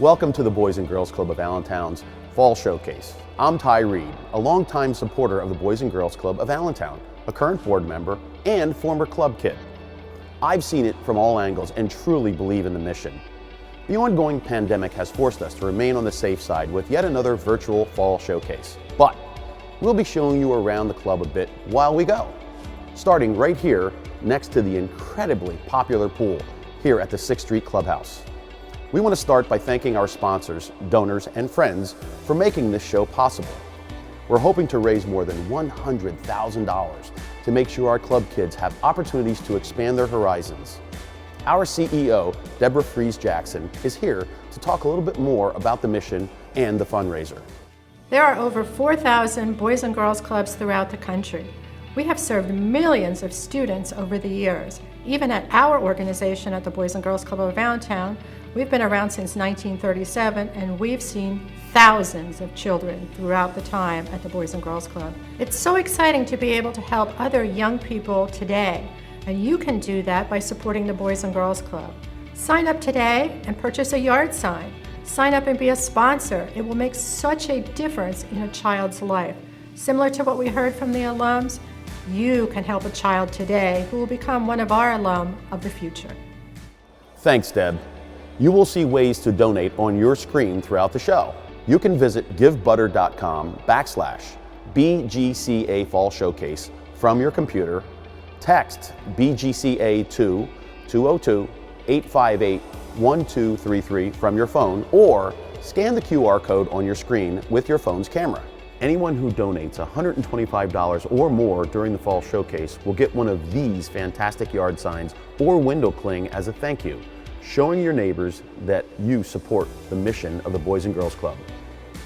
Welcome to the Boys and Girls Club of Allentown's Fall Showcase. I'm Ty Reed, a longtime supporter of the Boys and Girls Club of Allentown, a current board member and former club kid. I've seen it from all angles and truly believe in the mission. The ongoing pandemic has forced us to remain on the safe side with yet another virtual fall showcase. But we'll be showing you around the club a bit while we go, starting right here next to the incredibly popular pool here at the 6th Street Clubhouse. We want to start by thanking our sponsors, donors, and friends for making this show possible. We're hoping to raise more than $100,000 to make sure our club kids have opportunities to expand their horizons. Our CEO, Deborah Jackson, is here to talk a little bit more about the mission and the fundraiser. There are over 4,000 Boys and Girls Clubs throughout the country. We have served millions of students over the years. Even at our organization at the Boys and Girls Club of Allentown, we've been around since 1937 and we've seen thousands of children throughout the time at the Boys and Girls Club. It's so exciting to be able to help other young people today, and you can do that by supporting the Boys and Girls Club. Sign up today and purchase a yard sign. Sign up and be a sponsor. It will make such a difference in a child's life. Similar to what we heard from the alums, you can help a child today who will become one of our alum of the future. Thanks, Deb. You will see ways to donate on your screen throughout the show. You can visit givebutter.com/BGCA Fall Showcase from your computer, text BGCA to 202-858-1233 from your phone, or scan the QR code on your screen with your phone's camera. Anyone who donates $125 or more during the Fall Showcase will get one of these fantastic yard signs or window cling as a thank you, showing your neighbors that you support the mission of the Boys and Girls Club.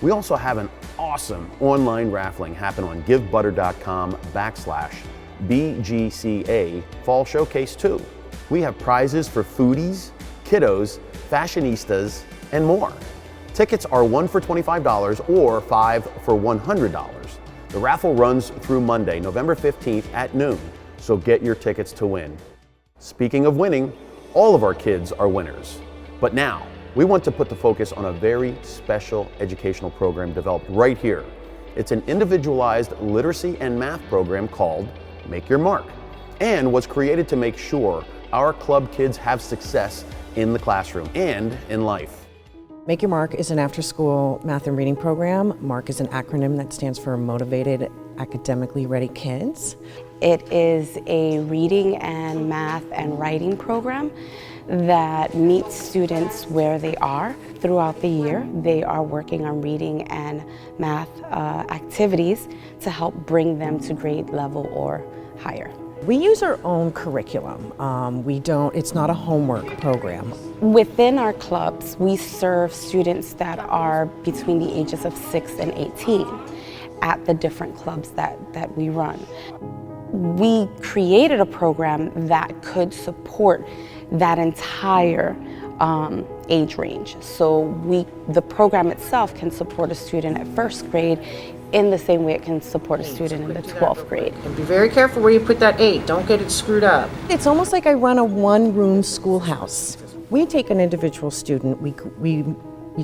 We also have an awesome online raffling happen on givebutter.com/BGCA Fall Showcase 2. We have prizes for foodies, kiddos, fashionistas, and more. Tickets are 1 for $25 or 5 for $100. The raffle runs through Monday, November 15th at noon, so get your tickets to win. Speaking of winning, all of our kids are winners. But now, we want to put the focus on a very special educational program developed right here. It's an individualized literacy and math program called Make Your Mark, and was created to make sure our club kids have success in the classroom and in life. Make Your Mark is an after-school math and reading program. MARK is an acronym that stands for Motivated Academically Ready Kids. It is a reading and math and writing program that meets students where they are throughout the year. They are working on reading and math activities to help bring them to grade level or higher. We use our own curriculum. It's not a homework program. Within our clubs, we serve students that are between the ages of 6 and 18 at the different clubs that we run. We created a program that could support that entire age range. So the program itself can support a student at 1st grade in the same way it can support a student in the 12th grade. And be very careful where you put that 8. Don't get it screwed up. It's almost like I run a one-room schoolhouse. We take an individual student, we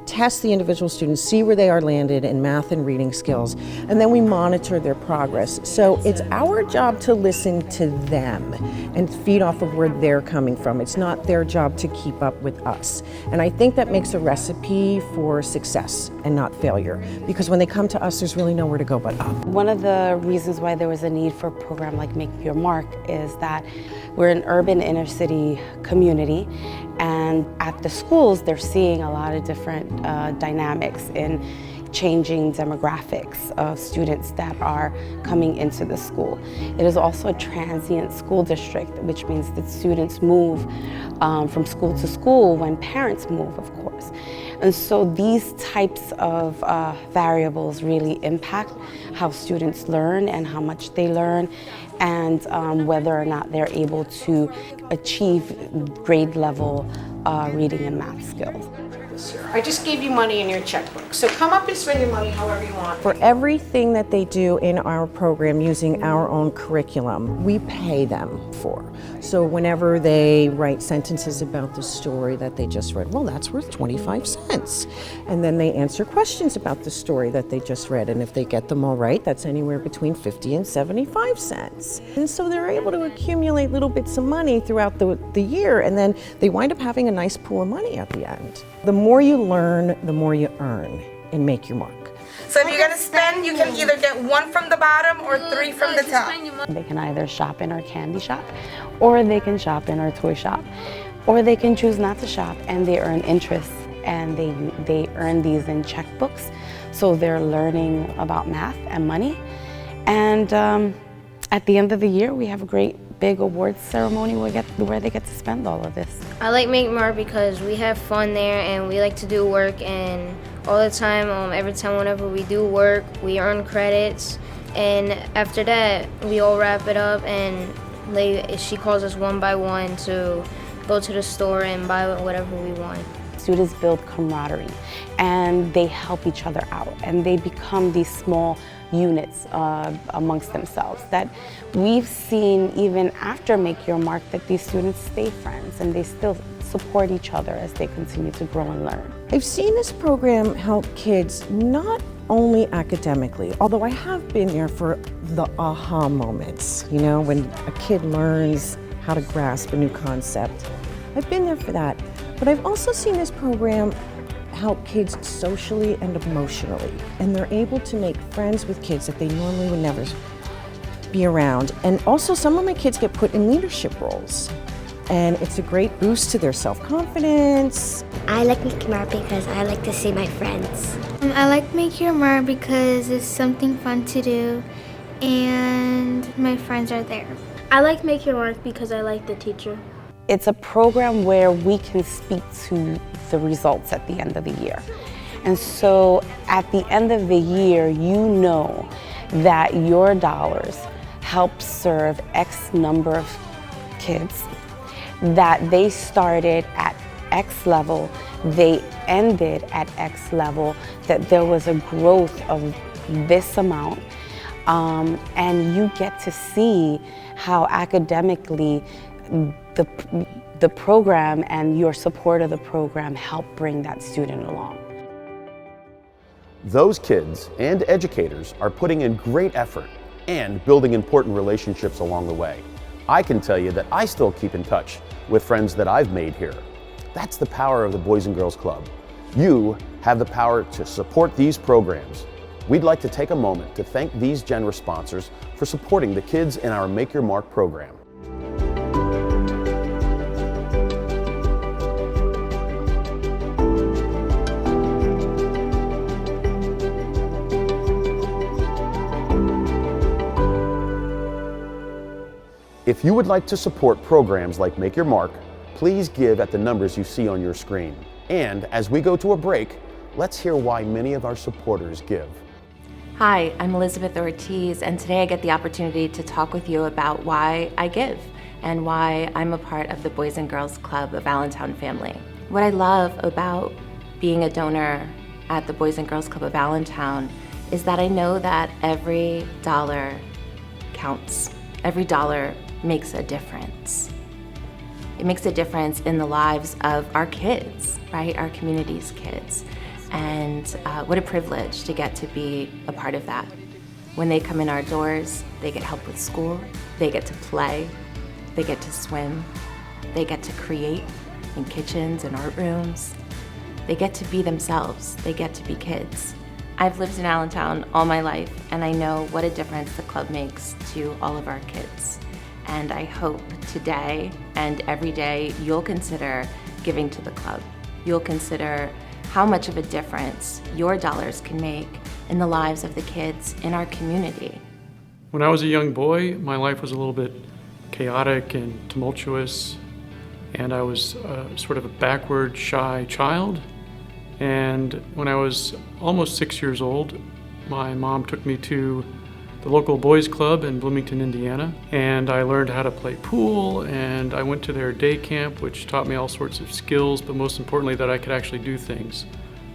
test the individual students, see where they are landed in math and reading skills, and then we monitor their progress. So it's our job to listen to them and feed off of where they're coming from. It's not their job to keep up with us. And I think that makes a recipe for success and not failure, because when they come to us, there's really nowhere to go but up. One of the reasons why there was a need for a program like Make Your Mark is that we're an urban inner city community, and at the schools they're seeing a lot of different dynamics in changing demographics of students that are coming into the school. It is also a transient school district, which means that students move from school to school when parents move, of course. And so these types of variables really impact how students learn and how much they learn, and whether or not they're able to achieve grade level reading and math skills. this year. I just gave you money in your checkbook. So come up and spend your money however you want. For everything that they do in our program using our own curriculum, we pay them for. So whenever they write sentences about the story that they just read, well, that's worth 25 cents. And then they answer questions about the story that they just read. And if they get them all right, that's anywhere between 50 and 75 cents. And so they're able to accumulate little bits of money throughout the year, and then they wind up having a nice pool of money at the end. The more you learn, the more you earn in Make Your Mark. So if you're gonna spend, you can either get 1 from the bottom or 3 from the top. They can either shop in our candy shop, or they can shop in our toy shop, or they can choose not to shop and they earn interest, and they earn these in checkbooks. So they're learning about math and money. And at the end of the year, we have a great big awards ceremony where they get to spend all of this. I like M.A.R.K because we have fun there and we like to do work, and all the time, every time whenever we do work, we earn credits, and after that, we all wrap it up, and she calls us one by one to go to the store and buy whatever we want. Students build camaraderie and they help each other out, and they become these small units amongst themselves that we've seen even after Make Your Mark, that these students stay friends and they still support each other as they continue to grow and learn. I've seen this program help kids not only academically, although I have been there for the aha moments, you know, when a kid learns how to grasp a new concept. I've been there for that, but I've also seen this program help kids socially and emotionally, and they're able to make friends with kids that they normally would never be around. And also some of my kids get put in leadership roles, and it's a great boost to their self-confidence. I like Make Your Mark because I like to see my friends. I like Make Your Mark because it's something fun to do and my friends are there. I like Make Your Mark because I like the teacher. It's a program where we can speak to the results at the end of the year. And so at the end of the year, you know that your dollars help serve X number of kids, that they started at X level, they ended at X level, that there was a growth of this amount, and you get to see how academically the program and your support of the program help bring that student along. Those kids and educators are putting in great effort and building important relationships along the way. I can tell you that I still keep in touch with friends that I've made here. That's the power of the Boys and Girls Club. You have the power to support these programs. We'd like to take a moment to thank these generous sponsors for supporting the kids in our Make Your Mark program. If you would like to support programs like Make Your Mark, please give at the numbers you see on your screen. And as we go to a break, let's hear why many of our supporters give. Hi, I'm Elizabeth Ortiz, and today I get the opportunity to talk with you about why I give and why I'm a part of the Boys and Girls Club of Allentown family. What I love about being a donor at the Boys and Girls Club of Allentown is that I know that every dollar counts. Every dollar makes a difference. It makes a difference in the lives of our kids, right? Our community's kids. And what a privilege to get to be a part of that. When they come in our doors, they get help with school, they get to play, they get to swim, they get to create in kitchens and art rooms. They get to be themselves, they get to be kids. I've lived in Allentown all my life, and I know what a difference the club makes to all of our kids. And I hope today and every day you'll consider giving to the club. You'll consider how much of a difference your dollars can make in the lives of the kids in our community. When I was a young boy, my life was a little bit chaotic and tumultuous, and I was sort of a backward, shy child. And when I was almost 6 years old, my mom took me to the local boys club in Bloomington, Indiana, and I learned how to play pool, and I went to their day camp, which taught me all sorts of skills, but most importantly that I could actually do things.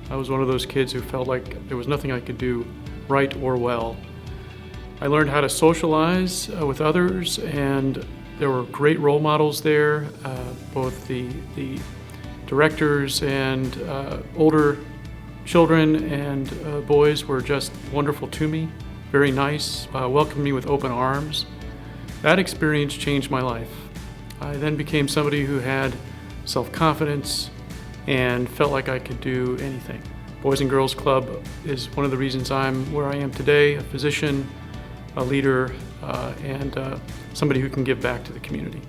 I was one of those kids who felt like there was nothing I could do right or well. I learned how to socialize with others, and there were great role models there. Both the directors and older children and boys were just wonderful to me, very nice, welcomed me with open arms. That experience changed my life. I then became somebody who had self-confidence and felt like I could do anything. Boys and Girls Club is one of the reasons I'm where I am today, a physician, a leader, and somebody who can give back to the community.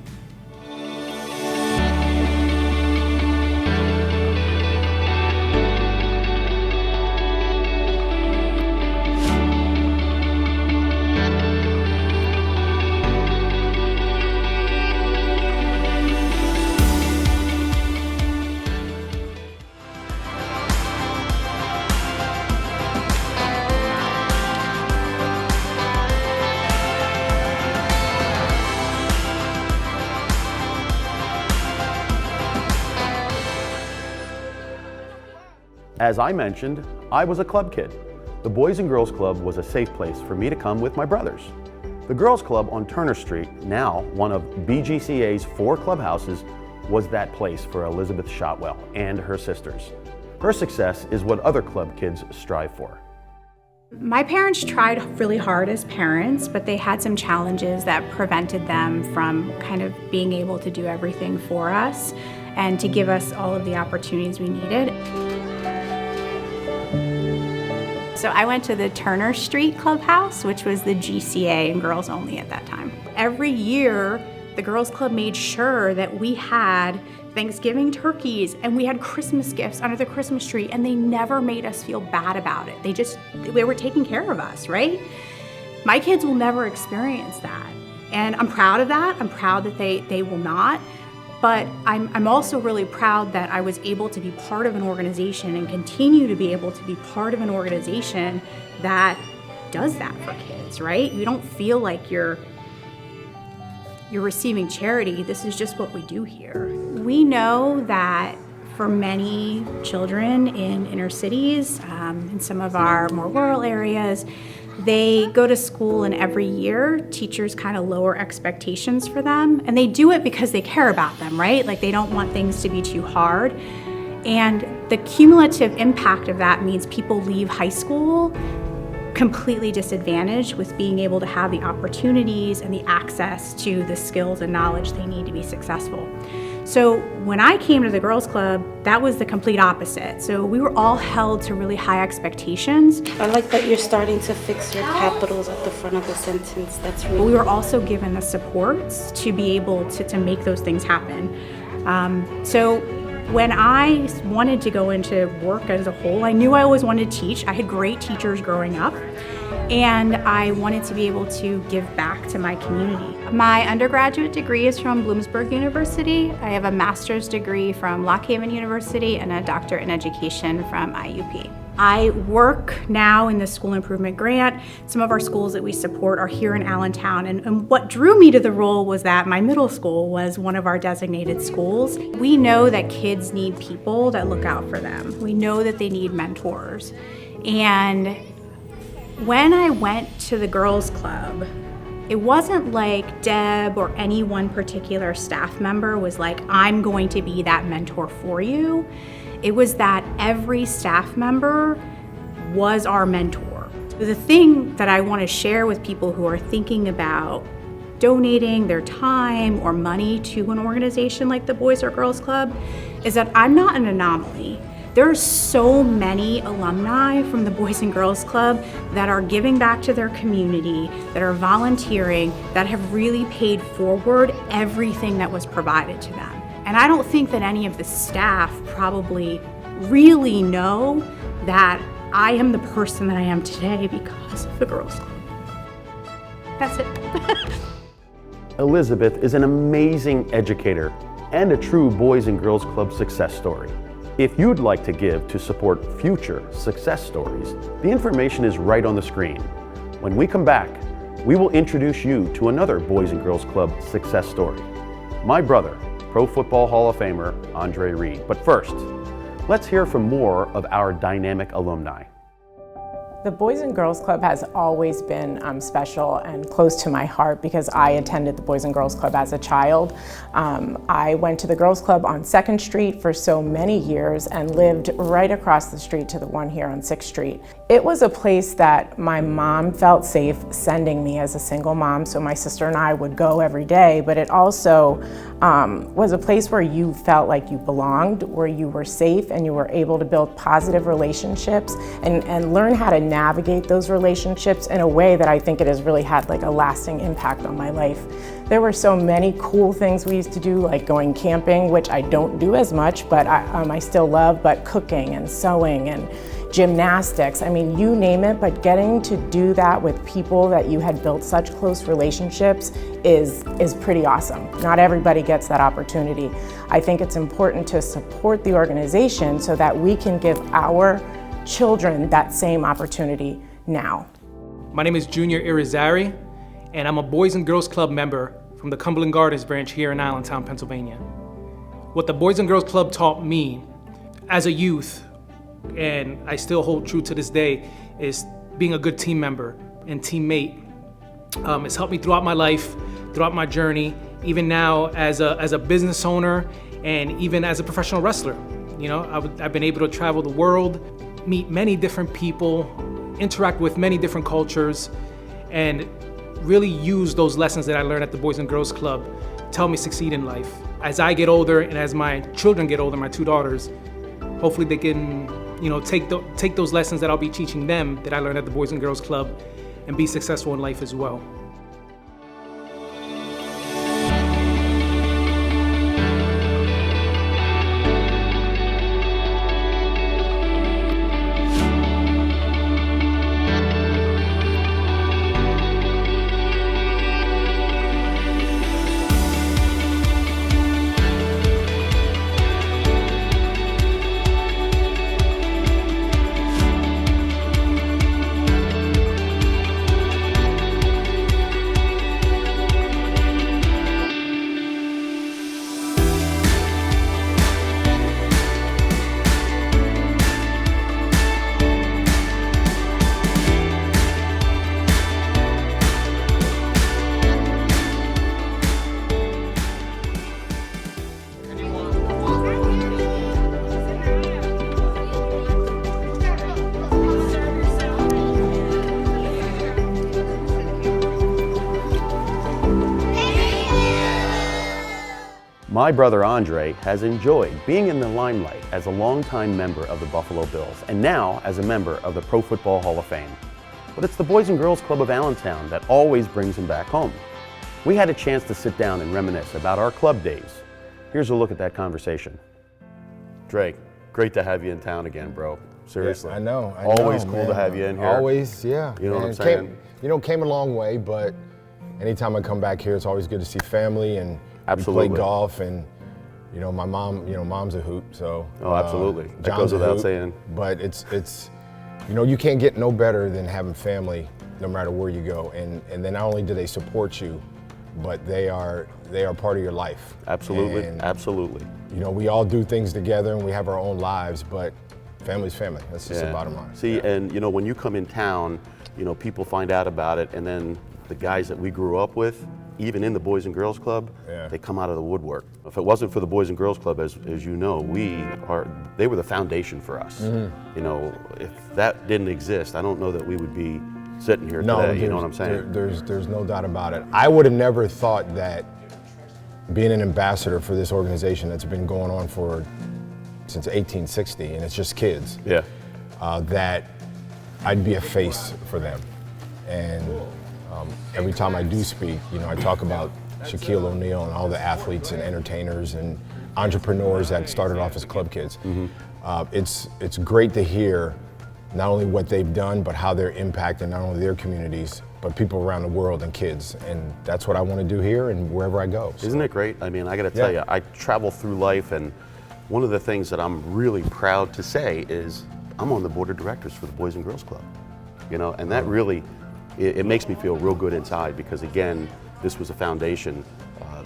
As I mentioned, I was a club kid. The Boys and Girls Club was a safe place for me to come with my brothers. The Girls Club on Turner Street, now one of BGCA's 4 clubhouses, was that place for Elizabeth Shotwell and her sisters. Her success is what other club kids strive for. My parents tried really hard as parents, but they had some challenges that prevented them from kind of being able to do everything for us and to give us all of the opportunities we needed. So I went to the Turner Street Clubhouse, which was the GCA and girls only at that time. Every year, the Girls Club made sure that we had Thanksgiving turkeys and we had Christmas gifts under the Christmas tree, and they never made us feel bad about it. They were taking care of us, right? My kids will never experience that. And I'm proud of that. I'm proud that they will not. But I'm also really proud that I was able to be part of an organization and continue to be able to be part of an organization that does that for kids, right? You don't feel like you're receiving charity. This is just what we do here. We know that for many children in inner cities, in some of our more rural areas, they go to school and every year teachers kind of lower expectations for them, and they do it because they care about them, right? Like they don't want things to be too hard. And the cumulative impact of that means people leave high school completely disadvantaged with being able to have the opportunities and the access to the skills and knowledge they need to be successful. So when I came to the Girls Club, that was the complete opposite. So we were all held to really high expectations. I like that you're starting to fix your capitals at the front of the sentence. That's really But we were also given the supports to be able to make those things happen. So when I wanted to go into work as a whole, I knew I always wanted to teach. I had great teachers growing up, and I wanted to be able to give back to my community. My undergraduate degree is from Bloomsburg University. I have a master's degree from Lock Haven University and a doctorate in education from IUP. I work now in the school improvement grant. Some of our schools that we support are here in Allentown, and what drew me to the role was that my middle school was one of our designated schools. We know that kids need people that look out for them. We know that they need mentors. And when I went to the Girls Club, it wasn't like Deb or any one particular staff member was like, I'm going to be that mentor for you. It was that every staff member was our mentor. The thing that I want to share with people who are thinking about donating their time or money to an organization like the Boys or Girls Club is that I'm not an anomaly. There are so many alumni from the Boys and Girls Club that are giving back to their community, that are volunteering, that have really paid forward everything that was provided to them. And I don't think that any of the staff probably really know that I am the person that I am today because of the Girls Club. That's it. Elizabeth is an amazing educator and a true Boys and Girls Club success story. If you'd like to give to support future success stories, the information is right on the screen. When we come back, we will introduce you to another Boys and Girls Club success story. My brother, Pro Football Hall of Famer Andre Reed. But first, let's hear from more of our dynamic alumni. The Boys and Girls Club has always been special and close to my heart because I attended the Boys and Girls Club as a child. I went to the Girls Club on 2nd Street for so many years and lived right across the street to the one here on 6th Street. It was a place that my mom felt safe sending me as a single mom, so my sister and I would go every day, but it also was a place where you felt like you belonged, where you were safe and you were able to build positive relationships and learn how to navigate those relationships in a way that I think it has really had like a lasting impact on my life. There were so many cool things we used to do, like going camping, which I don't do as much, but I still love, but cooking and sewing and gymnastics, I mean, you name it, but getting to do that with people that you had built such close relationships is pretty awesome. Not everybody gets that opportunity. I think it's important to support the organization so that we can give our children that same opportunity now. My name is Junior Irizarry, and I'm a Boys and Girls Club member from the Cumberland Gardens branch here in Allentown, Pennsylvania. What the Boys and Girls Club taught me as a youth, and I still hold true to this day, is being a good team member and teammate. It's helped me throughout my life, throughout my journey, even now as a business owner and even as a professional wrestler. You know, I've been able to travel the world, meet many different people, interact with many different cultures, and really use those lessons that I learned at the Boys and Girls Club to help me succeed in life. As I get older and as my children get older, my 2 daughters, hopefully they can, you know, take those lessons that I'll be teaching them that I learned at the Boys and Girls Club and be successful in life as well. My brother Andre has enjoyed being in the limelight as a longtime member of the Buffalo Bills and now as a member of the Pro Football Hall of Fame. But it's the Boys and Girls Club of Allentown that always brings him back home. We had a chance to sit down and reminisce about our club days. Here's a look at that conversation. Drake, great to have you in town again, bro. Seriously. Yeah, I know. Always cool man. to have you in here. Always, yeah. You know what I'm saying? Came a long way, but anytime I come back here, it's always good to see family and absolutely. We play golf and, you know, my mom, mom's a hoop, so. Oh, absolutely. That John's goes without hoop, saying. But it's, you know, you can't get no better than having family no matter where you go. And then not only do they support you, but they are part of your life. Absolutely, and, absolutely. You know, we all do things together and we have our own lives, but family's family. That's just the bottom line. See, and you know, when you come in town, you know, people find out about it, and then the guys that we grew up with, even in the Boys and Girls Club, they come out of the woodwork. If it wasn't for the Boys and Girls Club, as you know, they were the foundation for us. Mm-hmm. You know, if that didn't exist, I don't know that we would be sitting here today, you know what I'm saying? There's no doubt about it. I would have never thought that being an ambassador for this organization that's been going on since 1860, and it's just kids, that I'd be a face for them. And every time I do speak, you know, I talk about Shaquille O'Neal and all the athletes and entertainers and entrepreneurs that started off as club kids. Mm-hmm. It's great to hear not only what they've done, but how they're impacting not only their communities, but people around the world and kids. And that's what I want to do here and wherever I go. So. Isn't it great? I mean, I got to tell you, I travel through life, and one of the things that I'm really proud to say is I'm on the board of directors for the Boys and Girls Club. You know, and that really it makes me feel real good inside because, again, this was a foundation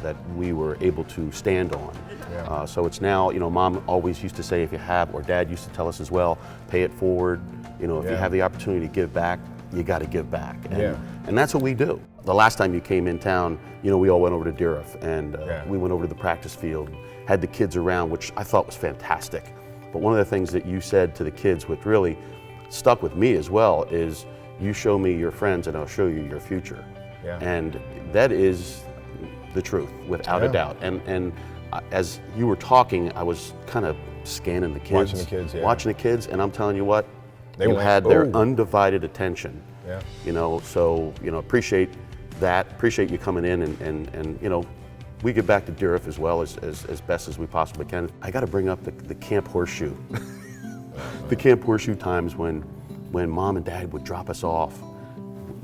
that we were able to stand on. Yeah. So it's now, Mom always used to say, if you have, or Dad used to tell us as well, pay it forward. If you have the opportunity to give back, you got to give back. And that's what we do. The last time you came in town, we all went over to Deborah and we went over to the practice field, had the kids around, which I thought was fantastic. But one of the things that you said to the kids, which really stuck with me as well, is you show me your friends and I'll show you your future. Yeah. And that is the truth, without a doubt. And as you were talking, I was kind of scanning the kids. Watching the kids, and I'm telling you what, you had their undivided attention. Yeah. So, appreciate that, appreciate you coming in and we get back to Deborah as well as best as we possibly can. I got to bring up the Camp Horseshoe. The Camp Horseshoe times when Mom and Dad would drop us off.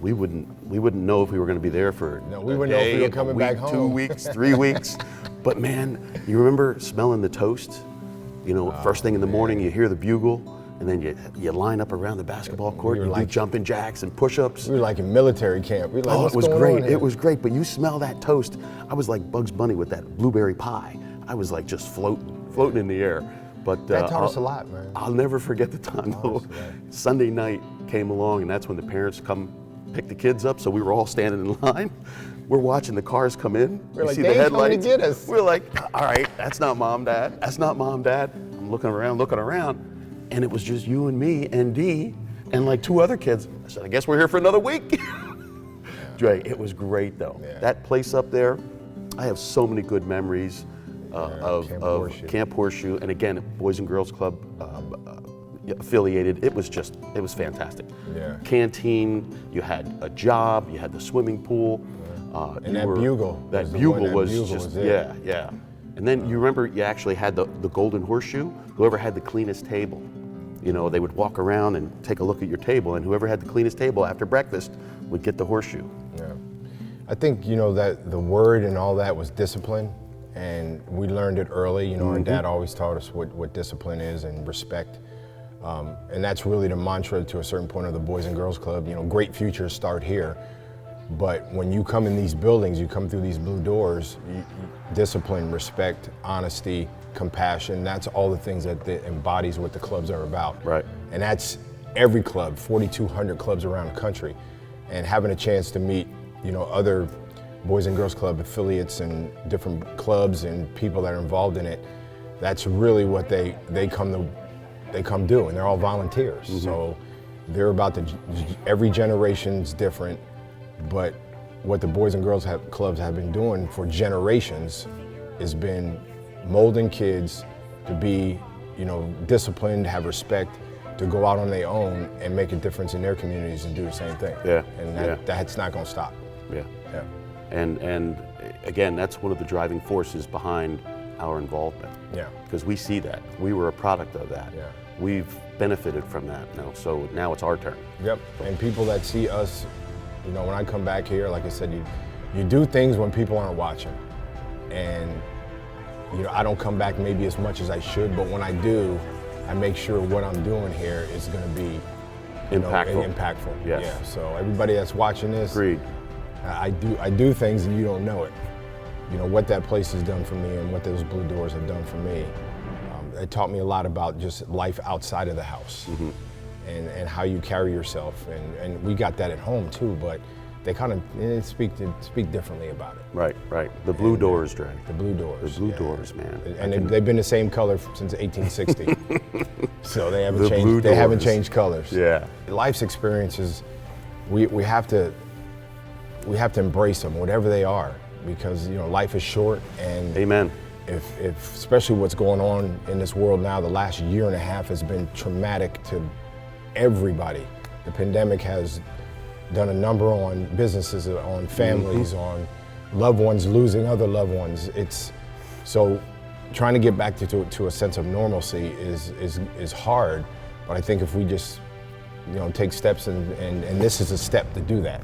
We wouldn't know if we were going to be there for we wouldn't know if we were coming back home. 2 weeks, 3 weeks. But man, you remember smelling the toast? First thing in the morning, you hear the bugle, and then you line up around the basketball court. You do jumping jacks and push-ups. We were like in military camp. We were like, it was great. It was great. But you smell that toast. I was like Bugs Bunny with that blueberry pie. I was like just floating in the air. But that taught us a lot, man. I'll never forget the time though. Sunday night came along, and that's when the parents come pick the kids up. So we were all standing in line. We're watching the cars come in. We're like, see the headlights. Coming to get us. We're like, all right, that's not Mom, Dad. That's not Mom, Dad. I'm looking around, and it was just you and me and Dee and like 2 other kids. I said, I guess we're here for another week. Dre, it was great though. Yeah. That place up there, I have so many good memories of Camp Horseshoe, and again, Boys and Girls Club affiliated. It was fantastic. Yeah. Canteen, you had a job, you had the swimming pool. And that bugle. That bugle was just, yeah. And then you remember you actually had the golden horseshoe. Whoever had the cleanest table, they would walk around and take a look at your table, and whoever had the cleanest table after breakfast would get the horseshoe. Yeah. I think, that the word and all that was discipline, and we learned it early. Our dad always taught us what discipline is and respect. And that's really the mantra to a certain point of the Boys and Girls Club. Great futures start here. But when you come in these buildings, you come through these blue doors, discipline, respect, honesty, compassion, that's all the things that embodies what the clubs are about. Right. And that's every club, 4,200 clubs around the country. And having a chance to meet, other Boys and Girls Club affiliates and different clubs and people that are involved in it, that's really what they come do, and they're all volunteers. Mm-hmm. So they're about every generation's different, but what the Boys and Girls Clubs have been doing for generations has been molding kids to be, disciplined, have respect, to go out on their own and make a difference in their communities and do the same thing. Yeah. And that's not going to stop. Yeah. And again, that's one of the driving forces behind our involvement. Yeah. Because we see that. We were a product of that. Yeah. We've benefited from that now, so now it's our turn. Yep. And people that see us, when I come back here, like I said, you do things when people aren't watching. And, I don't come back maybe as much as I should, but when I do, I make sure what I'm doing here is going to be impactful. Yes. Yeah. So everybody that's watching this, agreed. I do things and you don't know it. What that place has done for me and what those blue doors have done for me. It taught me a lot about just life outside of the house. Mm-hmm. And how you carry yourself, and we got that at home too, but they kind of speak differently about it. Right. The blue doors, Dre. The blue doors. The blue doors, man. And they've been the same color since 1860. So they haven't changed. They haven't changed colors. Yeah. Life's experiences, we have to embrace them, whatever they are, because life is short. And amen. If especially what's going on in this world now, the last year and a half has been traumatic to everybody. The pandemic has done a number on businesses, on families, on loved ones losing other loved ones. So trying to get back to a sense of normalcy is hard, but I think if we just take steps and this is a step to do that,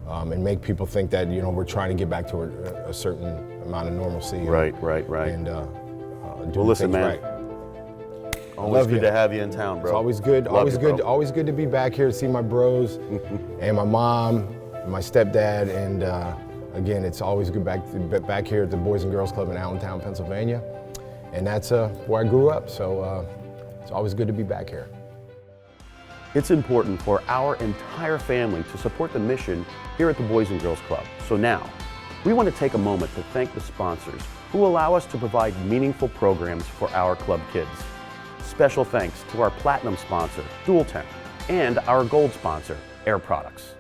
and make people think that we're trying to get back to a certain amount of normalcy. Right. And well, listen, man. Right. Always good to have you in town, bro. It's always good. Always good to be back here to see my bros and my mom, and my stepdad, and again, it's always good back here at the Boys and Girls Club in Allentown, Pennsylvania, and that's where I grew up. So it's always good to be back here. It's important for our entire family to support the mission here at the Boys and Girls Club. So now, we want to take a moment to thank the sponsors who allow us to provide meaningful programs for our club kids. Special thanks to our platinum sponsor, Dual Temp, and our gold sponsor, Air Products.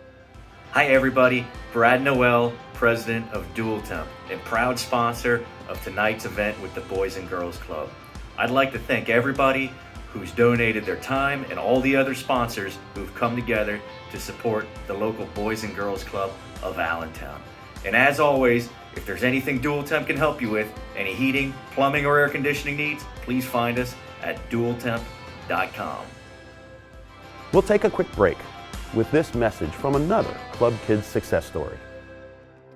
Hi everybody, Brad Noel, president of Dual Temp and proud sponsor of tonight's event with the Boys and Girls Club. I'd like to thank everybody who's donated their time and all the other sponsors who've come together to support the local Boys and Girls Club of Allentown. And as always, if there's anything Dual Temp can help you with, any heating, plumbing, or air conditioning needs, please find us at dualtemp.com. We'll take a quick break with this message from another Club Kids success story.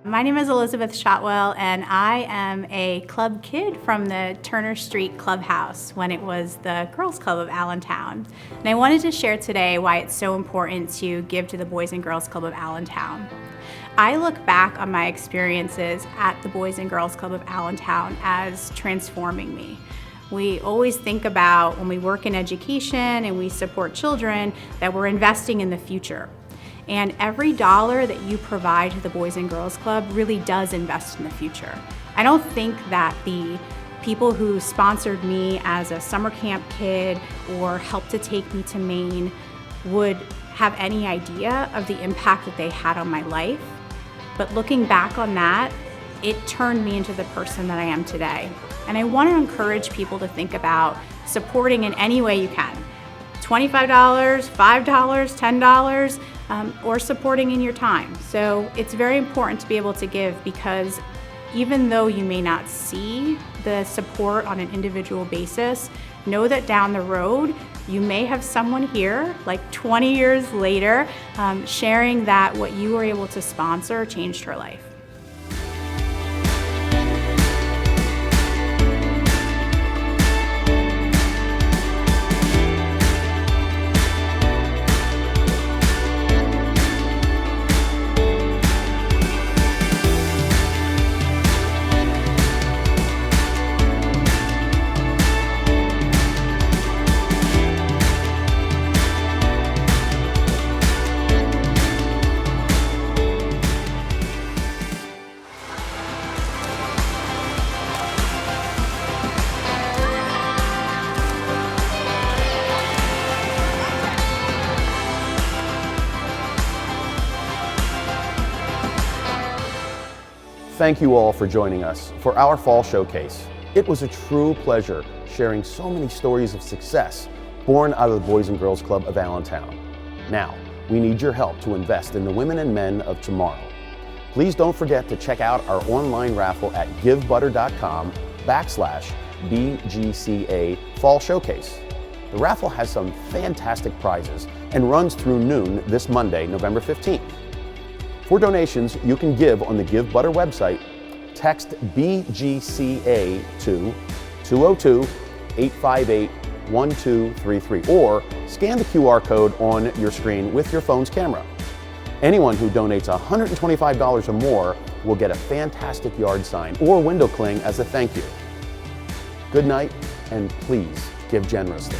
My name is Elizabeth Shotwell, and I am a club kid from the Turner Street Clubhouse when it was the Girls Club of Allentown. And I wanted to share today why it's so important to give to the Boys and Girls Club of Allentown. I look back on my experiences at the Boys and Girls Club of Allentown as transforming me. We always think about when we work in education and we support children that we're investing in the future. And every dollar that you provide to the Boys and Girls Club really does invest in the future. I don't think that the people who sponsored me as a summer camp kid or helped to take me to Maine would have any idea of the impact that they had on my life. But looking back on that, it turned me into the person that I am today. And I want to encourage people to think about supporting in any way you can. $25, $5, $10, or supporting in your time. So it's very important to be able to give, because even though you may not see the support on an individual basis, know that down the road, you may have someone here, like 20 years later, sharing that what you were able to sponsor changed her life. Thank you all for joining us for our fall showcase. It was a true pleasure sharing so many stories of success born out of the Boys and Girls Club of Allentown. Now, we need your help to invest in the women and men of tomorrow. Please don't forget to check out our online raffle at givebutter.com/BGCA Fall Showcase. The raffle has some fantastic prizes and runs through noon this Monday, November 15th. For donations, you can give on the Give Butter website. Text BGCA to 202-858-1233 or scan the QR code on your screen with your phone's camera. Anyone who donates $125 or more will get a fantastic yard sign or window cling as a thank you. Good night, and please give generously.